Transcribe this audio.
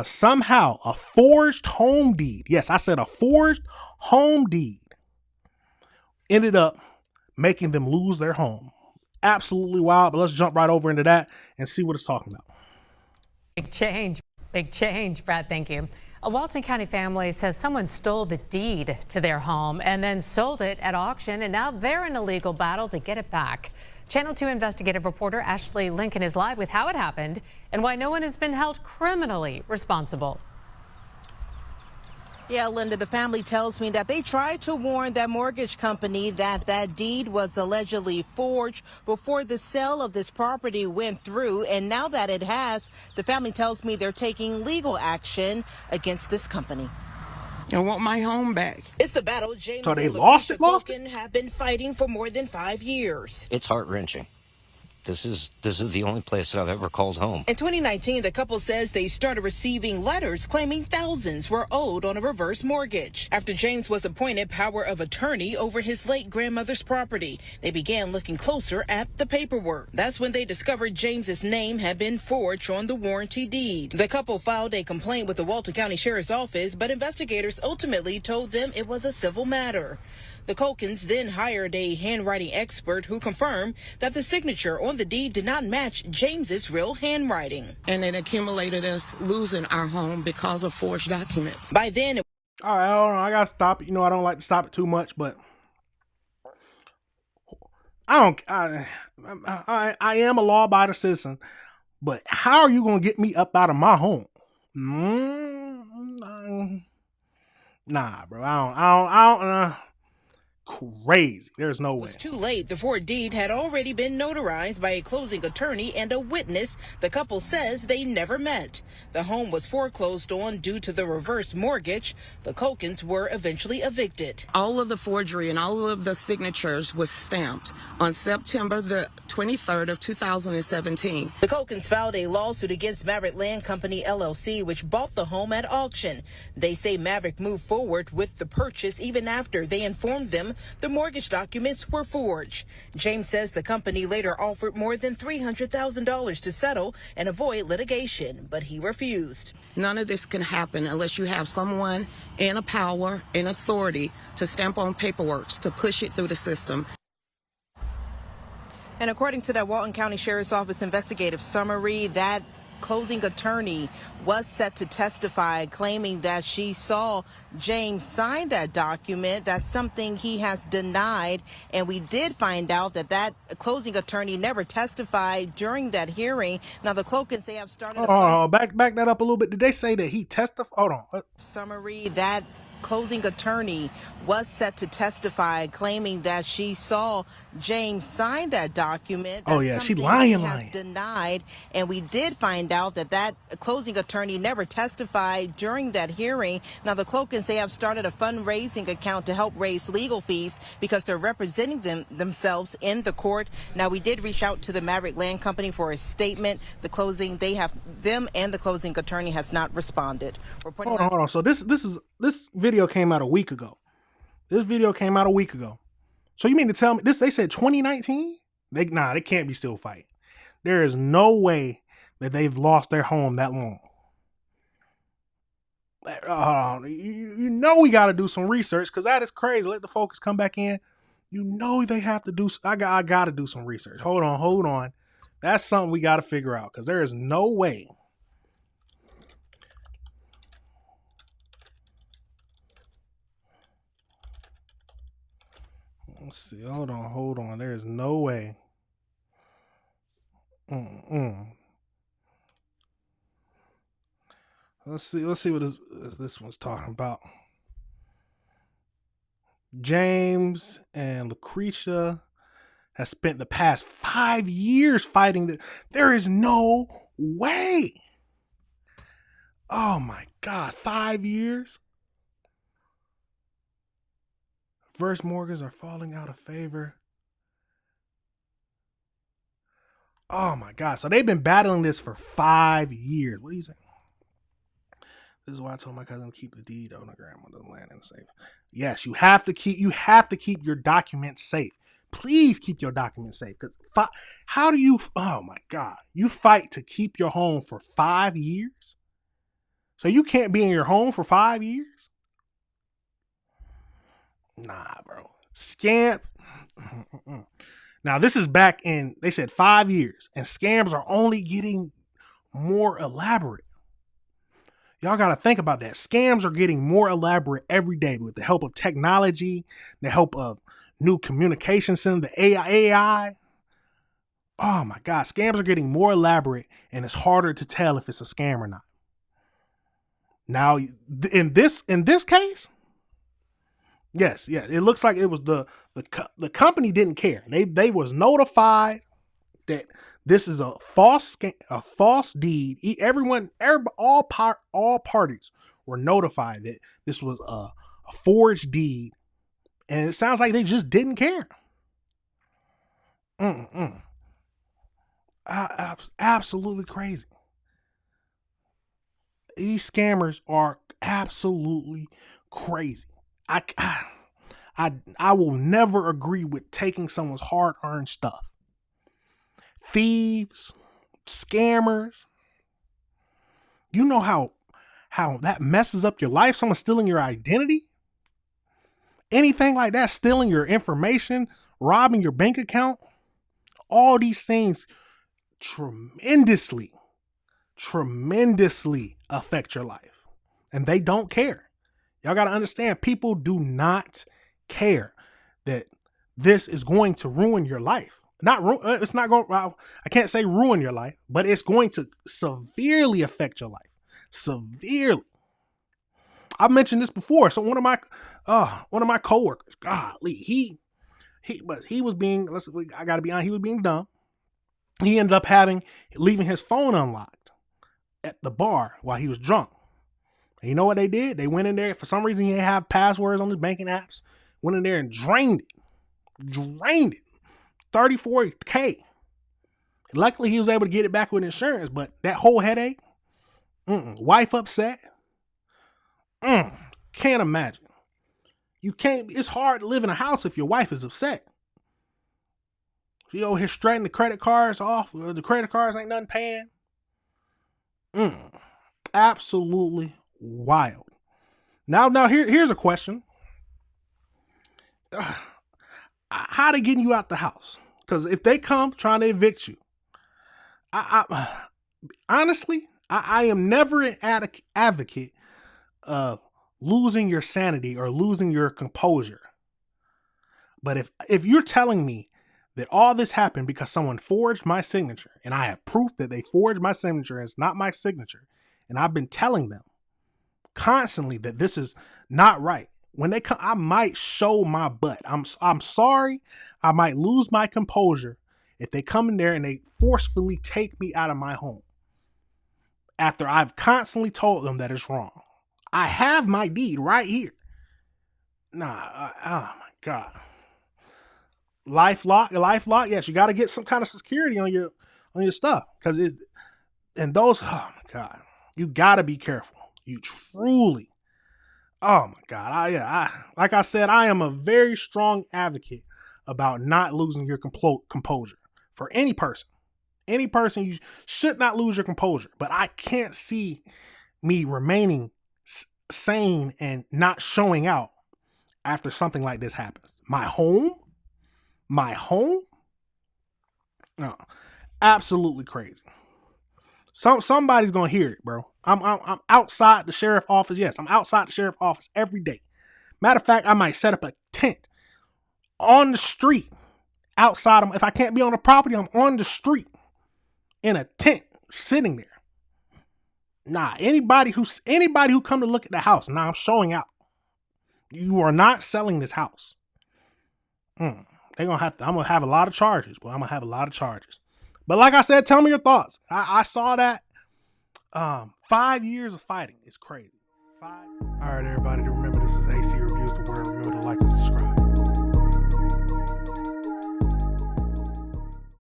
Somehow a forged home deed, yes, I said a forged home deed, ended up making them lose their home. Absolutely wild, but let's jump right over into that and see what it's talking about. Big change, Brad, thank you. A Walton County family says someone stole the deed to their home and then sold it at auction, and now they're in a legal battle to get it back. Channel 2 investigative reporter Ashley Lincoln is live with how it happened and why no one has been held criminally responsible. Yeah, Linda, the family tells me that they tried to warn that mortgage company that that deed was allegedly forged before the sale of this property went through. And now that it has, the family tells me they're taking legal action against this company. I want my home back. It's a battle James So they and lost Lucretia it? have been fighting for more than 5 years. It's heart-wrenching. This is the only place that I've ever called home. In 2019, the couple says they started receiving letters claiming thousands were owed on a reverse mortgage. After James was appointed power of attorney over his late grandmother's property, they began looking closer at the paperwork. That's when they discovered James's name had been forged on the warranty deed. The couple filed a complaint with the Walton County Sheriff's Office, but investigators ultimately told them it was a civil matter. The Culkins then hired a handwriting expert who confirmed that the signature on the deed did not match James's real handwriting. And it accumulated us losing our home because of forged documents. By then, All right, hold on, I gotta stop it. You know, I don't like to stop it too much, but I am a law-abiding citizen, but how are you gonna get me up out of my home? Nah, bro, I don't. Crazy. There's no way. It was too late. The forged deed had already been notarized by a closing attorney and a witness the couple says they never met. The home was foreclosed on due to the reverse mortgage. The Culkins were eventually evicted. All of the forgery and all of the signatures was stamped on September the 23rd of 2017. The Culkins filed a lawsuit against Maverick Land Company, LLC, which bought the home at auction. They say Maverick moved forward with the purchase even after they informed them the mortgage documents were forged. James says the company later offered more than $300,000 to settle and avoid litigation, but he refused. None of this can happen unless you have someone in a power and authority to stamp on paperwork to push it through the system. And according to that Walton County Sheriff's Office investigative summary, that closing attorney was set to testify, claiming that she saw James sign that document. That's something he has denied. And we did find out that that closing attorney never testified during that hearing. Now, the Culkins, they have started back that up a little bit. Did they say that he testified? Hold on. Summary, that closing attorney was set to testify, claiming that she saw James sign that document. That's she lying. Denied, and we did find out that that closing attorney never testified during that hearing. Now, the Culkins, they have started a fundraising account to help raise legal fees because they're representing themselves in the court. Now, we did reach out to the Maverick Land Company for a statement. The closing, them and the closing attorney has not responded. Hold on. So this video came out a week ago. This video came out a week ago. So you mean to tell me this? They said 2019? They can't be still fighting. There is no way that they've lost their home that long. You know we got to do some research because that is crazy. Let the focus come back in. You know they have to do. I got to do some research. Hold on. That's something we got to figure out because there is no way. Let's see. Hold on. There is no way. Let's see what this one's talking about. James and Lucretia has spent the past 5 years fighting. There is no way. Oh my God, 5 years? Reverse mortgages are falling out of favor. Oh my God. So they've been battling this for 5 years. What do you say? This is why I told my cousin to keep the deed on the grandmother's land in the safe. Yes, you have to keep your documents safe. Please keep your documents safe. How do you, oh my God, you fight to keep your home for 5 years? So you can't be in your home for 5 years? Nah, bro. Scam. Now, this is back in, they said 5 years, and scams are only getting more elaborate. Y'all got to think about that. Scams are getting more elaborate every day with the help of technology, the help of new communication system, the AI. Oh my God, scams are getting more elaborate, and it's harder to tell if it's a scam or not. Now, in this case, yes, it looks like it was the company didn't care. They was notified that this is a false deed. All parties were notified that this was a forged deed, and it sounds like they just didn't care. Absolutely crazy. These scammers are absolutely crazy. I will never agree with taking someone's hard-earned stuff. Thieves, scammers. You know how that messes up your life? Someone stealing your identity? Anything like that, stealing your information, robbing your bank account. All these things tremendously affect your life. And they don't care. Y'all got to understand, people do not care that this is going to ruin your life. It's not going, well, I can't say ruin your life, but it's going to severely affect your life. Severely. I've mentioned this before. So one of my coworkers, golly, he was being, I got to be honest, he was being dumb. He ended up leaving his phone unlocked at the bar while he was drunk. And you know what they did? They went in there. For some reason, he didn't have passwords on his banking apps. Went in there and drained it. 34K. Luckily, he was able to get it back with insurance, but that whole headache, wife upset. Can't imagine. It's hard to live in a house if your wife is upset. She over here straightening the credit cards off. The credit cards ain't nothing paying. Absolutely wild. Now here's a question. How they getting you out the house? Because if they come trying to evict you, honestly, I am never an advocate of losing your sanity or losing your composure. But if you're telling me that all this happened because someone forged my signature, and I have proof that they forged my signature and it's not my signature, and I've been telling them constantly that this is not right. When they come, I might show my butt. I'm sorry. I might lose my composure if they come in there and they forcefully take me out of my home after I've constantly told them that it's wrong. I have my deed right here. Oh my God. Lifelock. Yes, you got to get some kind of security on your stuff, because oh my God, you got to be careful. You truly. Oh my God. Like I said, I am a very strong advocate about not losing your composure for any person. Any person, you should not lose your composure. But I can't see me remaining sane and not showing out after something like this happens. My home? No, absolutely crazy. Somebody's gonna hear it, bro. I'm outside the sheriff's office. Yes, I'm outside the sheriff's office every day. Matter of fact, I might set up a tent on the street outside. If I can't be on the property, I'm on the street in a tent sitting there. Nah, anybody who come to look at the house, I'm showing out. You are not selling this house. I'm gonna have a lot of charges. But like I said, tell me your thoughts. I saw that. 5 years of fighting is crazy. All right, everybody, remember this is AC Reviews the Word. Remember to like and subscribe.